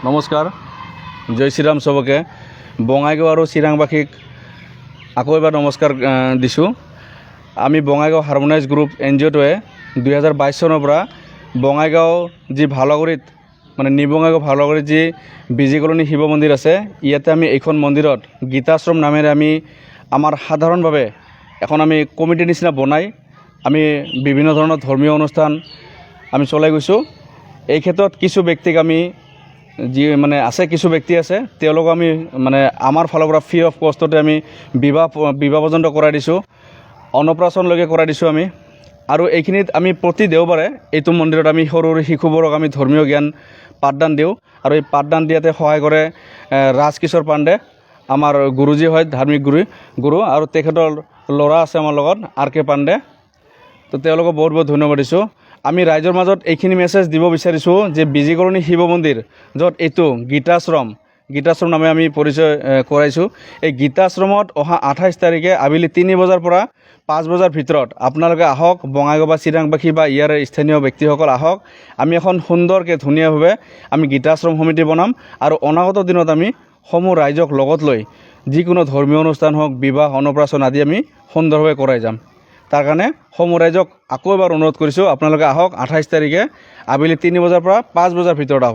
নমস্কাৰ, জয় শ্ৰীৰাম চবকে। বঙাইগাঁও আৰু চিৰাংবাসীক আকৌ এবাৰ নমস্কাৰ দিছোঁ। আমি বঙাইগাঁও হাৰমনাইজ গ্ৰুপ NGOটোৱে 2022 চনৰ পৰা বঙাইগাঁও যি ভালাগুৰিত মানে নিউ বঙাইগাঁও ভালাগুৰিত যি বিজি কলনী শিৱ মন্দিৰ আছে, ইয়াতে আমি এইখন মন্দিৰত গীতাশ্ৰম নামেৰে আমি আমাৰ সাধাৰণভাৱে এখন আমি কমিটিৰ নিচিনা বনাই আমি বিভিন্ন ধৰণৰ ধৰ্মীয় অনুষ্ঠান আমি চলাই গৈছোঁ। এই ক্ষেত্ৰত কিছু ব্যক্তিক আমি যি মানে আছে কিছু ব্যক্তি আছে তেওঁলোকক আমি মানে আমাৰ ফালৰ পৰা ফ্ৰী অফ কষ্টতে আমি বিবাহ পৰ্যন্ত কৰাই দিছোঁ, অন্নপ্ৰাশনলৈকে কৰাই দিছোঁ আমি। আৰু এইখিনিত আমি প্ৰতি দেওবাৰে এইটো মন্দিৰত আমি সৰু সৰু শিশুবোৰক আমি ধৰ্মীয় জ্ঞান পাঠদান দিওঁ। আৰু এই পাঠদান দিয়াতে সহায় কৰে ৰাজকিশোৰ পাণ্ডে, আমাৰ গুৰুজী হয়, ধাৰ্মিক গুৰু আৰু তেখেতৰ ল'ৰা আছে আমাৰ লগত RK পাণ্ডে। তো তেওঁলোকক বহুত বহুত ধন্যবাদ দিছোঁ। আমি ৰাইজৰ মাজত এইখিনি মেছেজ দিব বিচাৰিছোঁ যে বিজি কলনী শিৱ মন্দিৰ য'ত এইটো গীতাশ্ৰম নামে আমি পৰিচয় কৰাইছোঁ। এই গীতাশ্ৰমত অহা 28 তাৰিখে আবেলি 3 বজাৰ পৰা 5 বজাৰ ভিতৰত আপোনালোকে আহক, বঙাইগাঁও বা চিৰাংবাসী বা ইয়াৰ স্থানীয় ব্যক্তিসকল আহক। আমি এখন সুন্দৰকৈ ধুনীয়াভাৱে আমি গীতাশ্ৰম সমিতি বনাম আৰু অনাগত দিনত আমি সমূহ ৰাইজক লগত লৈ যিকোনো ধৰ্মীয় অনুষ্ঠান হওক, বিবাহ, অন্নপ্ৰাশন আদি আমি সুন্দৰভাৱে কৰাই যাম। তাৰ কাৰণে সমূহ ৰাইজক আকৌ এবাৰ অনুৰোধ কৰিছোঁ, আপোনালোকে আহক 28 তাৰিখে আবেলি 3 বজাৰ পৰা 5 বজাৰ ভিতৰত আহক।